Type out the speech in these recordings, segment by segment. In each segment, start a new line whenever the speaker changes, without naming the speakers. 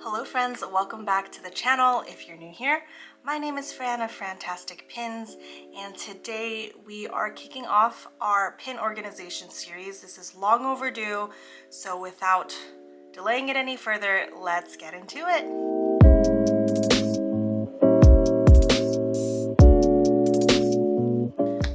Hello friends, welcome back to the channel. If you're new here, my name is Fran of Frantastic Pins, and today we are kicking off our pin organization series. This is long overdue, so without delaying it any further, let's get into it.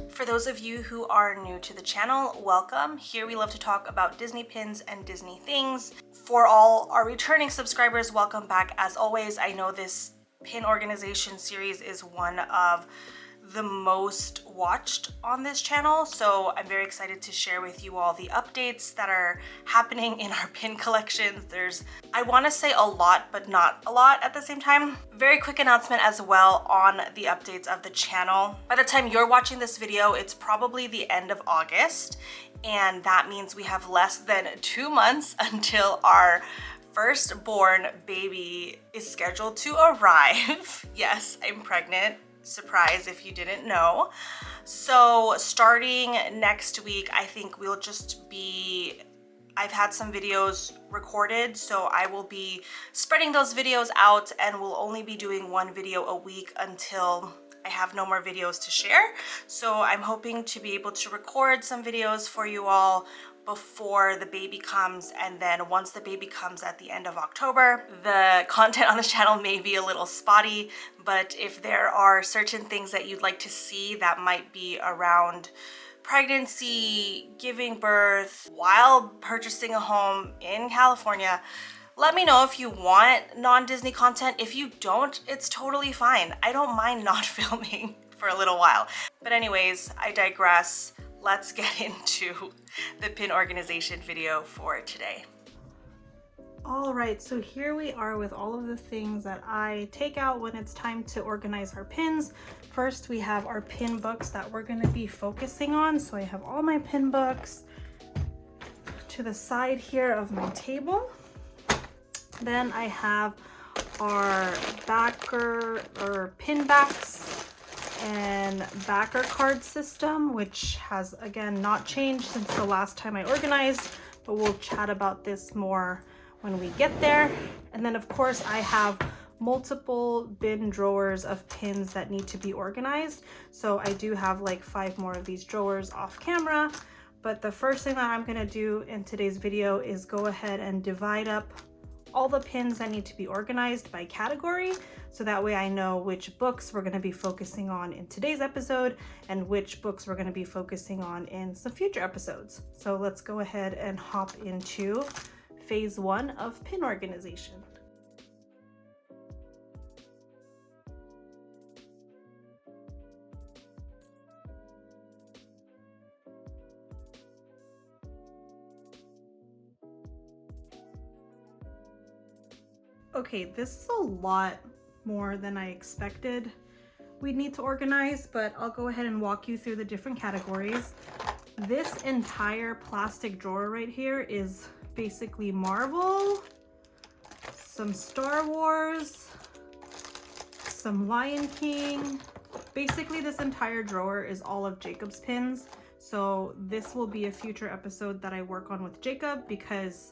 For those of you who are new to the channel, welcome. Here we love to talk about Disney pins and Disney things. For all our returning subscribers, welcome back. As always, I know this pin organization series is one of the most watched on this channel, so I'm very excited to share with you all the updates that are happening in our pin collections. There's, I want to say a lot, but not a lot at the same time. Very quick announcement as well on the updates of the channel. By the time you're watching this video, it's probably the end of August, and that means we have less than 2 months until our firstborn baby is scheduled to arrive. Yes, I'm pregnant. Surprise if you didn't know. So starting next week, I think we'll just be, I've had some videos recorded, so I will be spreading those videos out and we'll only be doing one video a week until I have no more videos to share. So I'm hoping to be able to record some videos for you all before the baby comes, and then once the baby comes at the end of October, the content on the channel may be a little spotty, but if there are certain things that you'd like to see that might be around pregnancy, giving birth, while purchasing a home in California, let me know if you want non-Disney content. If you don't, it's totally fine. I don't mind not filming for a little while. But anyways, I digress. Let's get into the pin organization video for today. All right, so here we are with all of the things that I take out when it's time to organize our pins. First, we have our pin books that we're gonna be focusing on. So I have all my pin books to the side here of my table. Then I have our backer or pin backs and backer card system, which has again not changed since the last time I organized, but we'll chat about this more when we get there. And then of course I have multiple bin drawers of pins that need to be organized. So I do have like 5 more of these drawers off camera, but the first thing that I'm gonna do in today's video is go ahead and divide up all the pins that need to be organized by category, so that way I know which books we're going to be focusing on in today's episode and which books we're going to be focusing on in some future episodes. So let's go ahead and hop into phase 1 of pin organization. Okay, this is a lot more than I expected we'd need to organize, but I'll go ahead and walk you through the different categories. This entire plastic drawer right here is basically Marvel, some Star Wars, some Lion King. Basically, this entire drawer is all of Jacob's pins. So this will be a future episode that I work on with Jacob because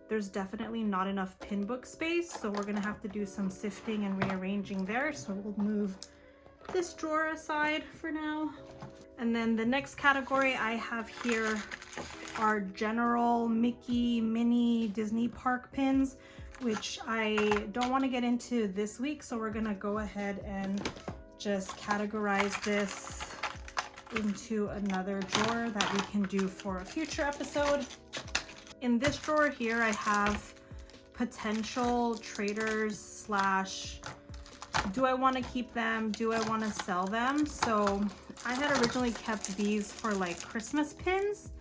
there's definitely not enough pin book space, so we're gonna have to do some sifting and rearranging there. So we'll move this drawer aside for now. And then the next category I have here are general Mickey, Minnie, Disney park pins, which I don't want to get into this week, so we're gonna go ahead and just categorize this into another drawer that we can do for a future episode. In this drawer here, I have potential traders slash, do I want to keep them? Do I want to sell them? So I had originally kept these for like Christmas pins.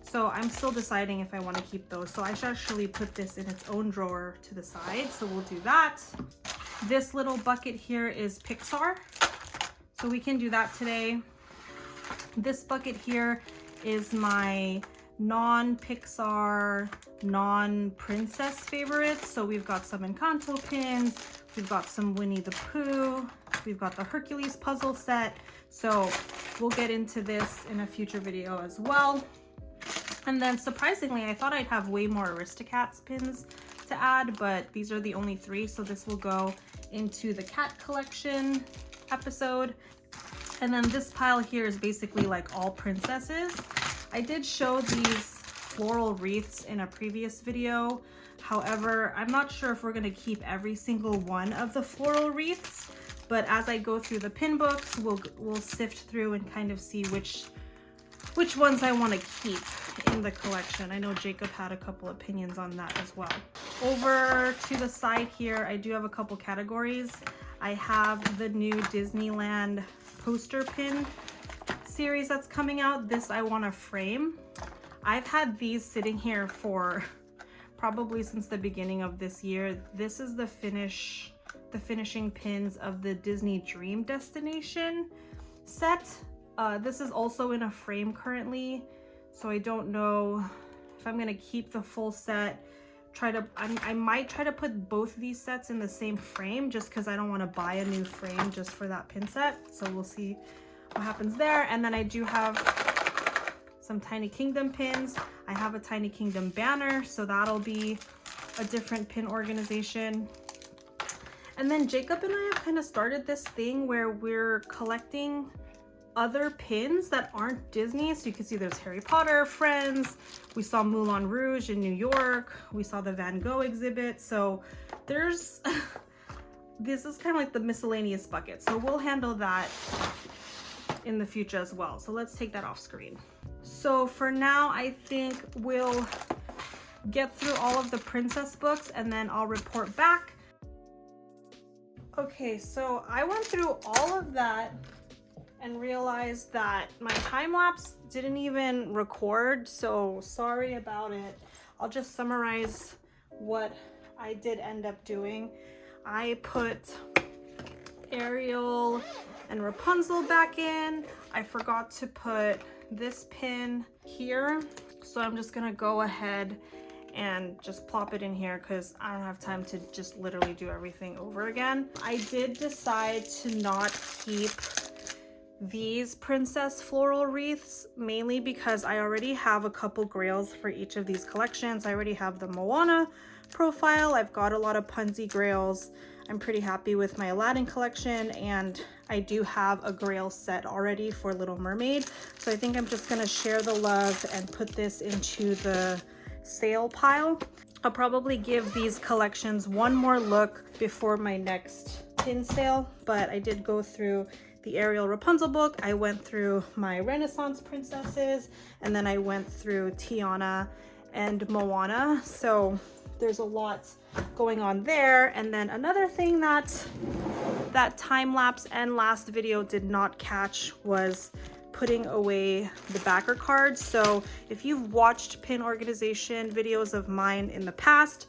So I'm still deciding if I want to keep those. So I should actually put this in its own drawer to the side. So we'll do that. This little bucket here is Pixar. So we can do that today. This bucket here is my non-Pixar, non-princess favorites. So we've got some Encanto pins, we've got some Winnie the Pooh, we've got the Hercules puzzle set. So we'll get into this in a future video as well. And then surprisingly, I thought I'd have way more Aristocats pins to to add, but these are the only 3, so this will go into the cat collection episode. And then this pile here is basically like all princesses. I did show these floral wreaths in a previous video. However, I'm not sure if we're gonna keep every single one of the floral wreaths, but as I go through the pin books, we'll sift through and kind of see which ones I want to keep in the collection. I know Jacob had a couple opinions on that as well. Over to the side here, I do have a couple categories. I have the new Disneyland poster pin series that's coming out. This I want to frame. I've had these sitting here for probably since the beginning of this year. This is the finishing pins of the Disney Dream Destination set. This is also in a frame currently, so I don't know if I'm gonna keep the full set. I might try to put both these sets in the same frame just because I don't want to buy a new frame just for that pin set. So we'll see what happens there. And then I do have some Tiny Kingdom pins. I have a Tiny Kingdom banner, so that'll be a different pin organization. And then Jacob and I have kind of started this thing where we're collecting other pins that aren't Disney. So you can see there's Harry Potter, Friends, we saw Moulin Rouge in New York, we saw the Van Gogh exhibit. So there's this is kind of like the miscellaneous bucket, so we'll handle that in the future as well. So let's take that off screen. So for now, I think we'll get through all of the princess books and then I'll report back. Okay, so I went through all of that and realized that my time lapse didn't even record, so sorry about it. I'll just summarize what I did end up doing. I put Ariel and Rapunzel back in. I forgot to put this pin here, so I'm just gonna go ahead and just plop it in here because I don't have time to just literally do everything over again. I did decide to not keep these princess floral wreaths, mainly because I already have a couple grails for each of these collections. I already have the Moana profile. I've got a lot of Punzi grails. I'm pretty happy with my Aladdin collection, and I do have a grail set already for Little Mermaid. So I think I'm just gonna share the love and put this into the sale pile. I'll probably give these collections one more look before my next pin sale, but I did go through the Ariel Rapunzel book. I went through my Renaissance princesses, and then I went through Tiana and Moana. So there's a lot going on there. And then another thing that time lapse and last video did not catch was putting away the backer cards. So if you've watched pin organization videos of mine in the past,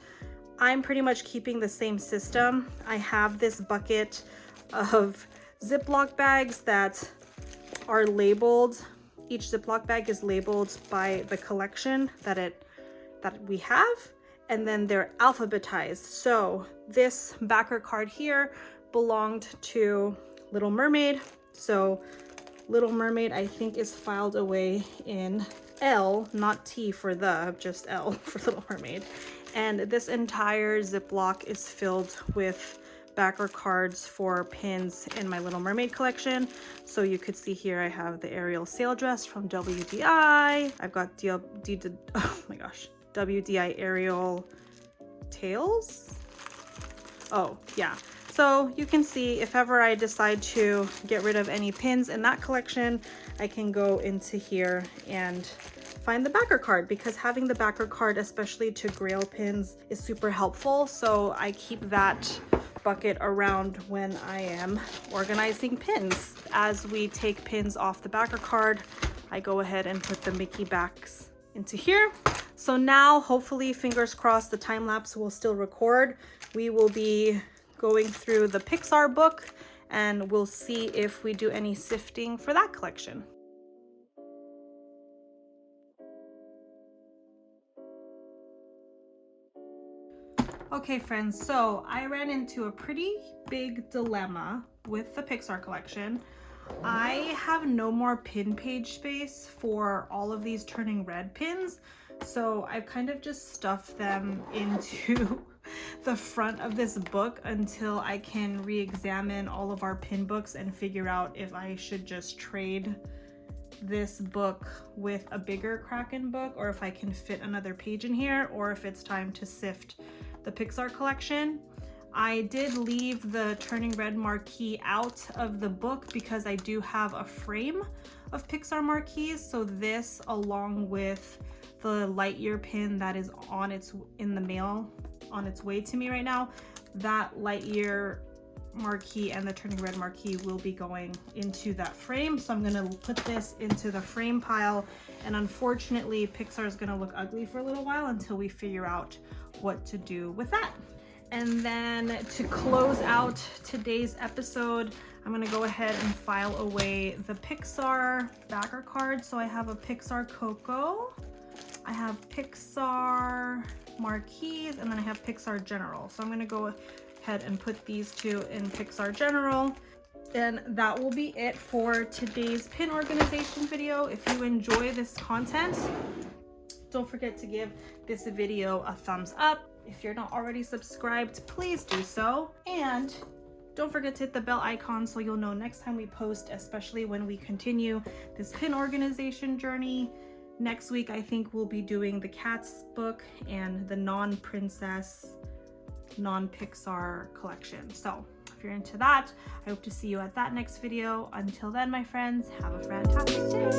I'm pretty much keeping the same system. I have this bucket of Ziploc bags that are labeled. Each Ziploc bag is labeled by the collection that we have, and then they're alphabetized. So this backer card here belonged to Little Mermaid. So Little Mermaid, I think, is filed away in L, not T for the, just L for Little Mermaid. And this entire Ziploc is filled with backer cards for pins in my Little Mermaid collection. So you could see here I have the Ariel sail dress from WDI. I've got WDI Ariel tails. Oh yeah, so you can see if ever I decide to get rid of any pins in that collection, I can go into here and find the backer card, because having the backer card, especially to grail pins, is super helpful. So I keep that bucket around when I am organizing pins. As we take pins off the backer card, I go ahead and put the Mickey backs into here. So now, hopefully, fingers crossed, the time lapse will still record. We will be going through the Pixar book and we'll see if we do any sifting for that collection. Okay friends, so I ran into a pretty big dilemma with the Pixar collection. I have no more pin page space for all of these turning red pins, so I've kind of just stuffed them into the front of this book until I can re-examine all of our pin books and figure out if I should just trade this book with a bigger Kraken book, or if I can fit another page in here, or if it's time to sift the Pixar collection. I did leave the Turning Red marquee out of the book because I do have a frame of Pixar marquees. So this, along with the Lightyear pin that is in the mail on its way to me right now, that Lightyear marquee and the Turning Red marquee will be going into that frame. So I'm gonna put this into the frame pile, and unfortunately Pixar is gonna look ugly for a little while until we figure out what to do with that. And then to close out today's episode, I'm gonna go ahead and file away the Pixar backer cards. So I have a Pixar Coco, I have Pixar Marquees, and then I have Pixar General. So I'm gonna go ahead and put these two in Pixar General. And that will be it for today's pin organization video. If you enjoy this content, don't forget to give this video a thumbs up. If you're not already subscribed, please do so. And don't forget to hit the bell icon so you'll know next time we post, especially when we continue this pin organization journey. Next week, I think we'll be doing the Cats book and the non-princess, non-Pixar collection. So if you're into that, I hope to see you at that next video. Until then, my friends, have a fantastic day.